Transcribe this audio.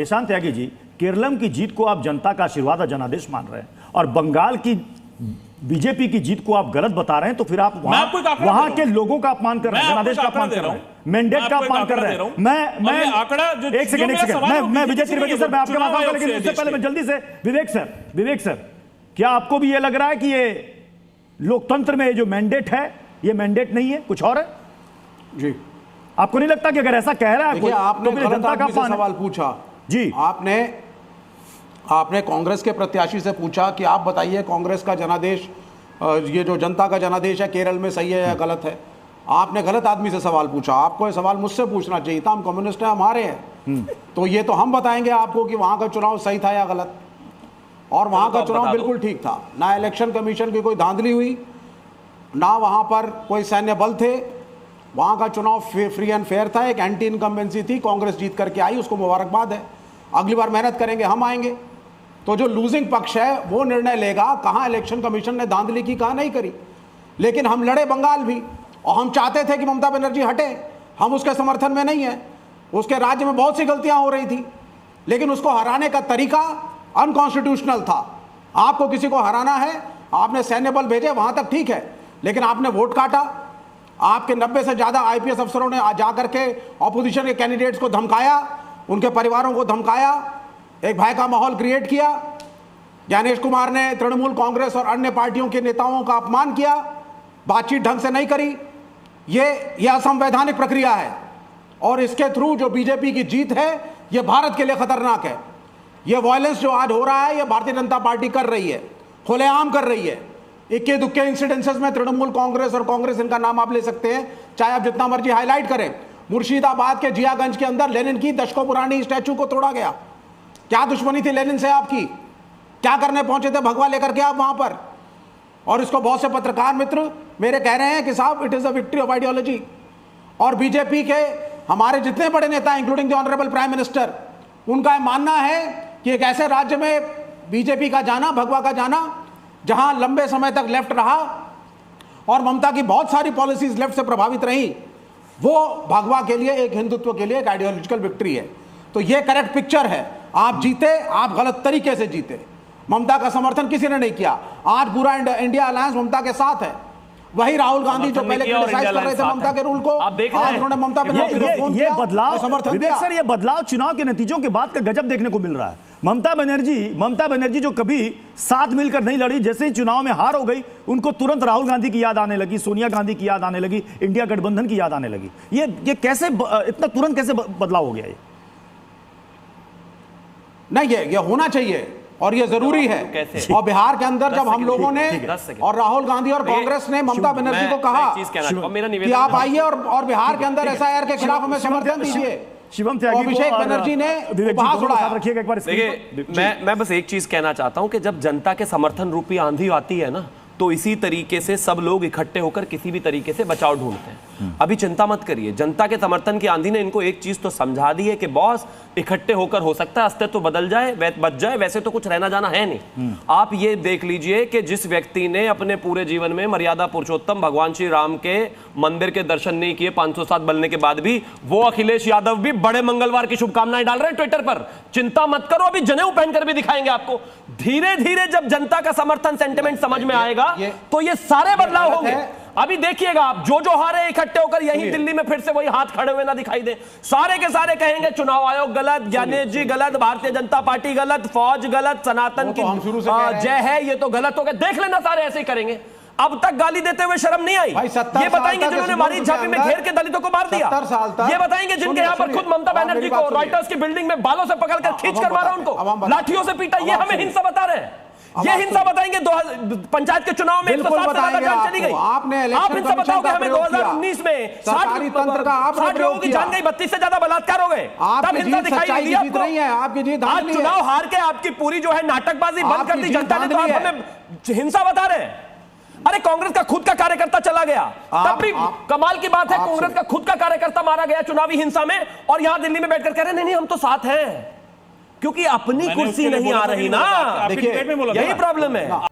ईशान त्यागी जी, केरलम की जीत को आप जनता का आशीर्वाद और जनादेश मान रहे हैं और बंगाल की बीजेपी की जीत को आप गलत बता रहे हैं, तो फिर आप वहां के लोगों का अपमान कर रहे हैं, जनादेश का अपमान कर रहे हैं, मैंडेट का अपमान कर रहे हैं। मैं एक सेकंड मैं विजय त्रिवेदी सर, मैं आपके बात आऊंगा, लेकिन उससे पहले मैं जल्दी से विवेक सर, क्या आपको भी ये लग रहा है कि ये लोकतंत्र में जो मैंडेट है ये मैंडेट नहीं है, कुछ और है? जी, आपको नहीं लगता कि अगर ऐसा कह रहा है आपने तो जनता का सवाल पूछा जी, आपने कांग्रेस के प्रत्याशी से पूछा कि आप बताइए कांग्रेस का जनादेश, ये जो जनता का जनादेश है केरल में सही है या गलत है। आपने गलत आदमी से सवाल पूछा, आपको ये सवाल मुझसे पूछना चाहिए था, हम कम्युनिस्ट हैं, हमारे हैं, तो ये तो हम बताएंगे आपको कि वहां का चुनाव सही था या गलत। और वहां का चुनाव बिल्कुल ठीक था, ना इलेक्शन कमीशन की कोई धांधली हुई, ना वहां पर कोई सैन्य बल थे, वहां का चुनाव फ्री एंड फेयर था, एक एंटी इनकम्बेंसी थी, कांग्रेस जीत करके आई, उसको मुबारकबाद है, अगली बार मेहनत करेंगे, हम आएंगे। तो जो लूजिंग पक्ष है वो निर्णय लेगा, कहां इलेक्शन कमीशन ने धांधली की, कहां नहीं करी। लेकिन हम लड़े बंगाल भी, और हम चाहते थे कि ममता बनर्जी हटे, हम उसके समर्थन में नहीं है, उसके राज्य में बहुत सी गलतियां हो रही थी, लेकिन उसको हराने का तरीका अनकॉन्स्टिट्यूशनल था। आपको किसी को हराना है, आपने सैन्य बल भेजे, वहां तक ठीक है, लेकिन आपने वोट काटा, आपके 90 से ज्यादा आईपीएस अफसरों ने जाकर के ऑपोजिशन के कैंडिडेट्स को धमकाया, उनके परिवारों को धमकाया, एक भय का माहौल क्रिएट किया। ज्ञानेश कुमार ने तृणमूल कांग्रेस और अन्य पार्टियों के नेताओं का अपमान किया, बातचीत ढंग से नहीं करी। ये असंवैधानिक प्रक्रिया है, और इसके थ्रू जो बीजेपी की जीत है ये भारत के लिए खतरनाक है। ये वायलेंस जो आज हो रहा है ये भारतीय जनता पार्टी कर रही है, खुलेआम कर रही है। इक्के दुक्के इंसिडेंसेस में तृणमूल कांग्रेस और कांग्रेस, इनका नाम आप ले सकते हैं, चाहे आप जितना मर्जी हाईलाइट करें। मुर्शिदाबाद के जियागंज के अंदर लेनिन की दशकों पुरानी स्टैचू को तोड़ा गया। क्या दुश्मनी थी लेनिन से आपकी? क्या करने पहुंचे थे भगवा लेकर के आप वहां पर? और इसको बहुत से पत्रकार मित्र मेरे कह रहे हैं कि साहब it is a victory of ideology. और बीजेपी के हमारे जितने बड़े नेता including the honourable prime minister, उनका मानना है कि एक ऐसे राज्य में बीजेपी का जाना, भगवा का जाना, जहां लंबे समय तक लेफ्ट रहा और ममता की बहुत सारी पॉलिसीज लेफ्ट से प्रभावित रही, वो भगवा के लिए, एक हिंदुत्व के लिए एक आइडियोलॉजिकल विक्ट्री है। तो ये करेक्ट पिक्चर है। आप जीते, आप गलत तरीके से जीते, ममता का समर्थन किसी ने नहीं किया। आज पूरा इंडिया अलायंस ममता के साथ है। वही राहुल गांधी जो पहले क्रिटिसाइज कर रहे थे ममता के रूल को, आज उन्होंने ममता बनर्जी को फोन किया, समर्थन दिया। सर ये बदलाव चुनाव के नतीजों के बाद का गजब देखने को मिल रहा है। ममता बनर्जी जो कभी साथ मिलकर नहीं लड़ी, जैसे ही चुनाव में हार हो गई, उनको तुरंत राहुल गांधी की याद आने लगी, सोनिया गांधी की याद आने लगी, इंडिया गठबंधन की याद आने लगी। ये कैसे इतना तुरंत कैसे बदलाव हो गया? ये नहीं, ये होना चाहिए और ये जरूरी है। और बिहार के अंदर जब हम लोगों ने और राहुल गांधी और कांग्रेस ने ममता बनर्जी को कहा कि आप आइए और बिहार के अंदर एसआईआर के खिलाफ हमें समर्थन दीजिए, शिवम त्यागी, अभिषेक बनर्जी ने उपहास उड़ाया। रखिएगा एक बार। देखिए, मैं बस एक चीज कहना चाहता हूं कि जब जनता के समर्थन रूपी आंधी आती है ना, तो इसी तरीके से सब लोग इकट्ठे होकर किसी भी तरीके से बचाव ढूंढते हैं। अभी चिंता मत करिए, जनता के समर्थन की आंधी ने इनको एक चीज तो समझा दी है कि बॉस, इकट्ठे होकर हो सकता है अस्तित्व तो बदल जाए, बच जाए, वैसे तो कुछ रहना जाना है नहीं। आप ये देख लीजिए कि जिस व्यक्ति ने अपने पूरे जीवन में मर्यादा पुरुषोत्तम भगवान श्री राम के मंदिर के दर्शन नहीं किए 507 बनने के बाद भी, वो अखिलेश यादव भी बड़े मंगलवार की शुभकामनाएं डाल रहे हैं ट्विटर पर। चिंता मत करो, अभी जनेऊ पहनकर भी दिखाएंगे आपको। धीरे धीरे जब जनता का समर्थन सेंटिमेंट समझ में आएगा तो ये सारे बदलाव होंगे। अभी देखिएगा आप, जो हारे इकट्ठे होकर यही दिल्ली में फिर से वही हाथ खड़े हुए ना दिखाई दे, सारे के सारे कहेंगे चुनाव आयोग गलत, ज्ञानेश जी गलत, भारतीय जनता पार्टी गलत, फौज गलत, सनातन की जय है, ये तो गलत हो गया। देख लेना, सारे ऐसे ही करेंगे। अब तक गाली देते हुए शर्म नहीं आई। ये बताएंगे जिन्होंने मारी झांपी में घेर के दलितों को मार दिया। ये बताएंगे जिनके यहाँ पर खुद ममता बनर्जी को रॉयटर्स की बिल्डिंग में बालों से पकड़कर खींच कर मारा, उनको लाठियों से पीटा। ये हमें हिंसा बता रहे हैं। ये हिंसा बताएंगे पंचायत के चुनाव में 107 से ज्यादा जान चली गई। आप हिंसा बताओगे हमें 2019 में 60 लोगों की जान गई, 32 से ज्यादा बलात्कार हो गए, तब हिंसा दिखाई दी आपको। आज चुनाव हार के आपकी पूरी जो है नाटकबाजी बंद कर दी जनता ने, तो आप हमें हिंसा बता रहे हैं। अरे कांग्रेस का खुद का कार्यकर्ता चला गया, तब भी कमाल की बात है, कांग्रेस का खुद का कार्यकर्ता मारा गया चुनावी हिंसा में, और यहां दिल्ली में बैठकर कह रहे नहीं हम तो साथ हैं, क्योंकि अपनी कुर्सी नहीं आ रही ना। देखिए, यही प्रॉब्लम है।